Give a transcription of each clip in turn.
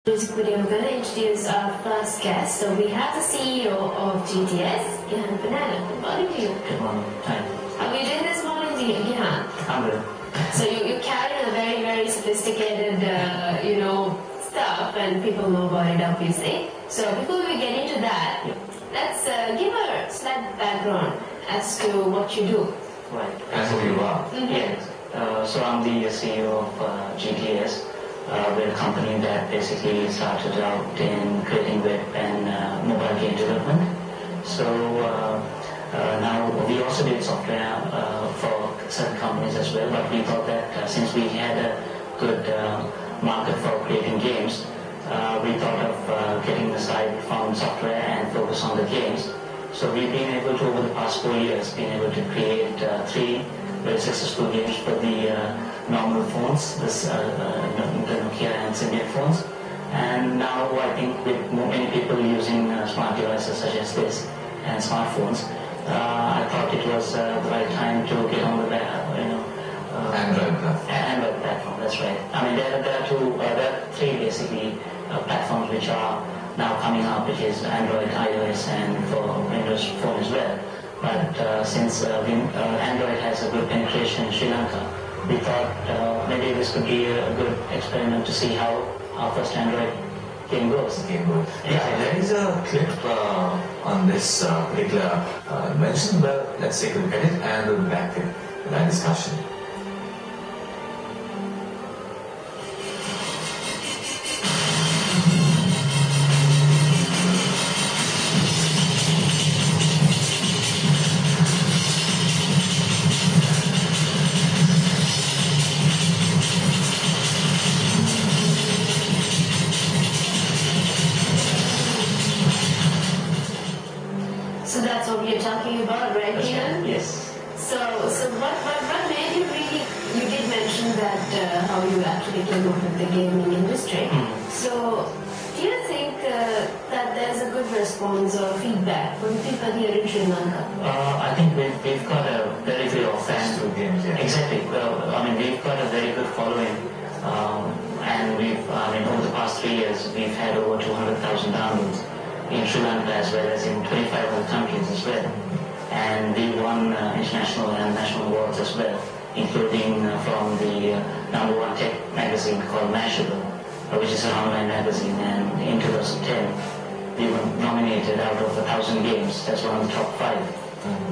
Music video, we're going to introduce our first guest. So we have the CEO of GTS, Gihan Banana. Good morning to you. Good morning. Hi. How are you doing this morning, Gihan? I'm good. So you're carrying a very, very sophisticated, stuff, and people know about it, obviously. So before we get into that, let's give a slight background as to what you do. Right. As who you are. Yes. So I'm the CEO of GTS. We're a company that basically started out in creating web and mobile game development. So now we also did software for certain companies as well, but we thought that since we had a good market for creating games, we thought of getting aside from software and focus on the games. So we've been able to, over the past 4 years, been able to create 3 very successful games for the normal phones, the Nokia and Symbian phones. And now I think with many people using smart devices such as this and smartphones, I thought it was the right time to get on the Android platform. That's right. I mean, there are 3 basically platforms which are now coming up, which is Android, iOS, and for Windows Phone as well. But since Android has a good penetration in Sri Lanka, we thought maybe this could be a good experiment to see how our first Android game goes. Yeah, there is a clip on this particular mention. Well, let's take a look at it and we'll be back with our discussion. So that's what we are talking about, right, Gihan? Yes. So what made you really, you did mention that how you actually came up with the gaming industry. So do you think that there's a good response or feedback from people here in Sri Lanka? I think we've got a very good fans to games, yeah. Exactly. Well, I mean, we've got a very good following, and over the past 3 years, we've had over 200,000 downloads in Sri Lanka as well as in 25 other countries as well. And we won international and national awards as well, including from the #1 tech magazine called Mashable, which is an online magazine. And in 2010, we were nominated out of 1,000 games. That's one of the top 5.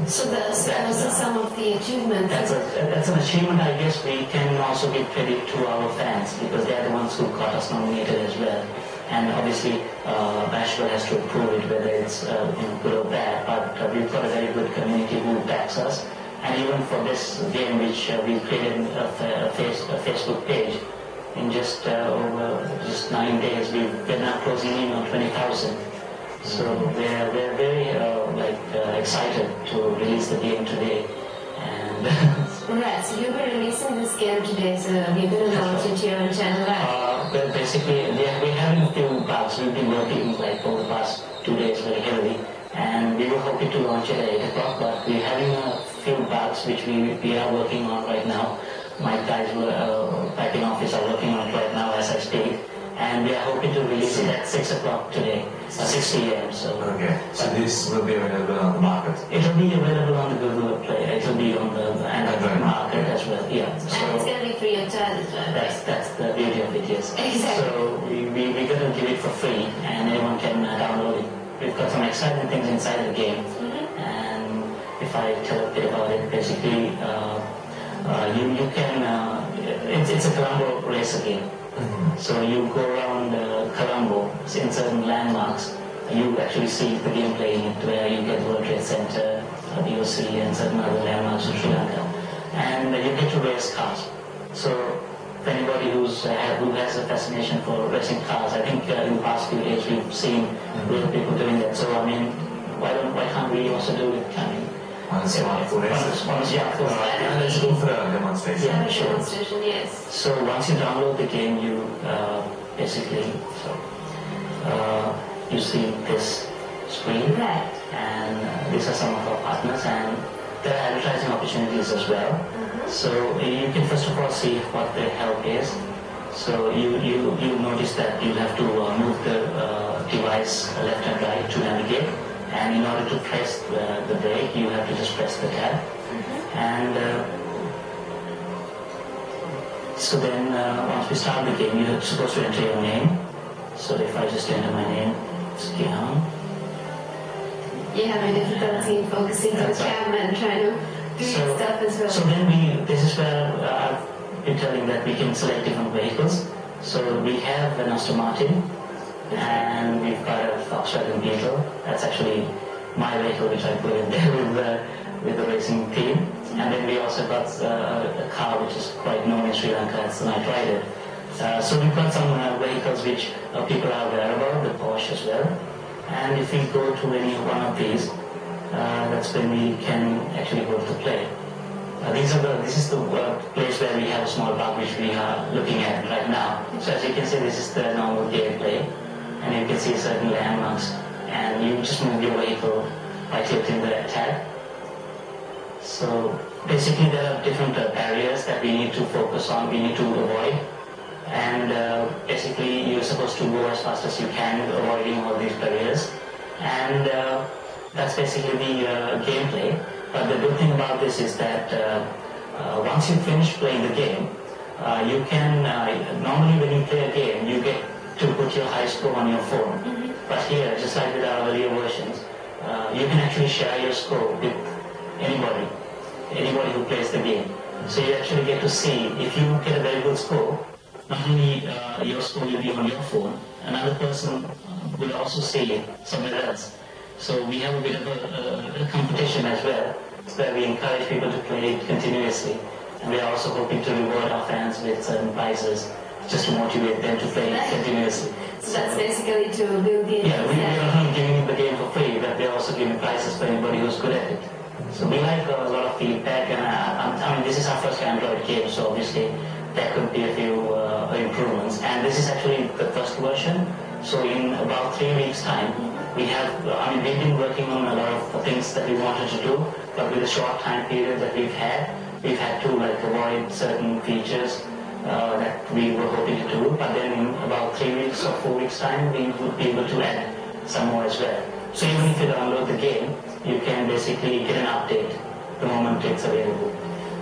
So those are some of the achievements. That's an achievement. I guess we can also give credit to our fans because they're the ones who got us nominated as well. And obviously, Mashable has to approve it whether it's good or bad. But we've got a very good community who backs us. And even for this game, which we created a Facebook page, in just over 9 days, we're now closing in on 20,000. So we're very excited to release the game today. And right, so you'll be releasing this game today, so we're going to launch it here on Channel Live. Well, basically, we're having a few bugs. We've been working over the past 2 days very heavily, and we were hoping to launch it at 8 o'clock, but we're having a few bugs which we are working on right now. My guys back in office are working on it right now as I speak. And we are hoping to release it at 6 o'clock today, 6 p.m. Okay, so this will be available on the market? It will be available on the Google Play. It will be on the Android market as well. Yeah. And it's going to be free of charge as well. That's the beauty of it, yes. Exactly. So we're going to give it for free, and anyone can download it. We've got some exciting things inside the game, and if I tell a bit about it, basically, you can. It's a Colombo Racer game. So you go around Colombo in certain landmarks. You actually see the gameplay in it, where you get World Trade Center, DOC, and certain other landmarks in Sri Lanka, and you get to race cars. So for anybody who has a fascination for racing cars, I think in the past few days we've seen real people doing that. So I mean, why can't we also do it? I mean, on a smartphone racer. Let's go for a demonstration. Yeah, sure. Demonstration, yes. So once you download the game, you basically you see this screen, right? And these are some of our partners, and there are advertising opportunities as well. So you can first of all see what the help is. So you notice that you have to move the device left and right to navigate, and in order to press the brake, you have to just press the tab. And so then once we start the game, you're supposed to enter your name. So if I just enter my name, it's Gihan. You have a difficulty in focusing to the camera and trying to do your stuff as well. So then this is where I've been telling that we can select different vehicles. So we have an Aston Martin, and we've got a Volkswagen Beetle. That's actually my vehicle, which I put in there with the racing team. And then we also got a car which is quite known in Sri Lanka. It's the Night Rider. So we've got some vehicles which people are aware about, the Porsche as well. And if we go to any one of these, that's when we can actually go to play. This is the place where we have a small bug which we are looking at right now. So as you can see, this is the normal gameplay, and you can see certain landmarks, and you just move your vehicle by tilting the tab. So basically there are different barriers that we need to focus on, we need to avoid, and basically you're supposed to go as fast as you can, avoiding all these barriers, and that's basically the gameplay. But the good thing about this is that once you finish playing the game, you can, normally when you play a game, you get to put your high score on your phone. But here, just like with our earlier versions, you can actually share your score with anybody who plays the game. So you actually get to see, if you get a very good score, not only your score will be on your phone, another person will also see it somewhere else. So we have a bit of a competition as well, where we encourage people to play it continuously. And we are also hoping to reward our fans with certain prizes, just to motivate them to play it continuously. So that's basically to build the... Yeah, we are not only giving the game for free, but we're also giving prizes for anybody who's good at it. So we like a lot of feedback, and I mean, this is our first Android game, so obviously there could be a few improvements. And this is actually the first version, so in about 3 weeks' time, we have, I mean, we've been working on a lot of things that we wanted to do, but with the short time period that we've had to like avoid certain features that we were hoping to do. But then in about 3 weeks or 4 weeks' time, we would be able to add some more as well. So even if you download the game, you can basically get an update the moment it's available.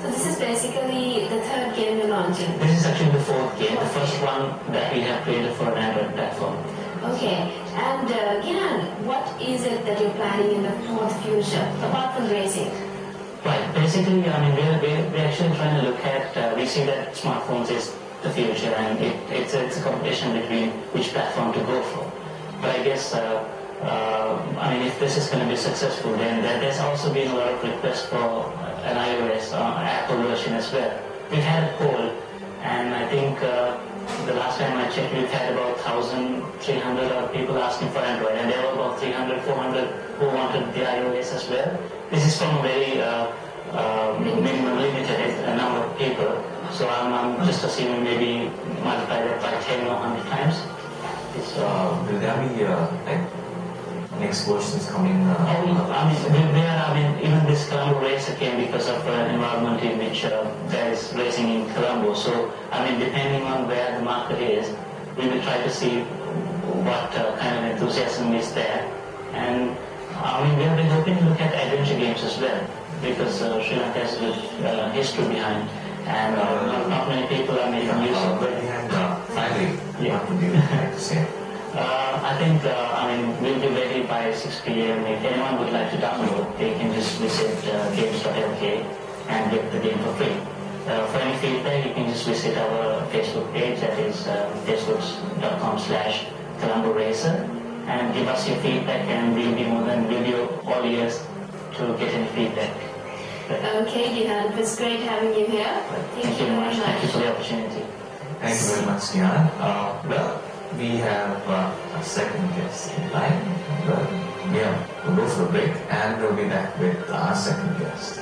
So this is basically the third game you're launching? This is actually the fourth game, the first one that we have created for an Android platform. Okay, and Gihan, what is it that you're planning in the fourth future, apart from racing? Right, basically, I mean, we're actually trying to look at, we see that smartphones is the future, and it's a competition between which platform to go for. But I guess, I mean, if this is going to be successful, then there's also been a lot of requests for an iOS Apple version as well. We've had a poll, and I think the last time I checked, we've had about 1,300 people asking for Android, and there were about 300, 400 who wanted the iOS as well. This is from a very limited number of people, so I'm just assuming maybe multiply that by 10 or 100 times. Will there be like next versions coming? I mean, even this Colombo Racer came because of an environment in which there is racing in Colombo. So, I mean, depending on where the market is, we will try to see what kind of enthusiasm is there. And I mean, we have been hoping to look at adventure games as well, because Sri Lanka has a good history behind, and not many people are making use of it. Finally, what would you like to say? I think, I mean, we'll be ready by 6 p.m. If anyone would like to download, they can just visit games.lk and get the game for free. For any feedback, you can just visit our Facebook page, that is facebook.com/Colombo Racer, and give us your feedback, and we'll be all ears to get any feedback. Okay, Gihan, it was great having you here. Thank you very much. Thank you for the opportunity. Thank you very much, Gihan. Well, we have a second guest in line. We'll go for a break, and we'll be back with our second guest.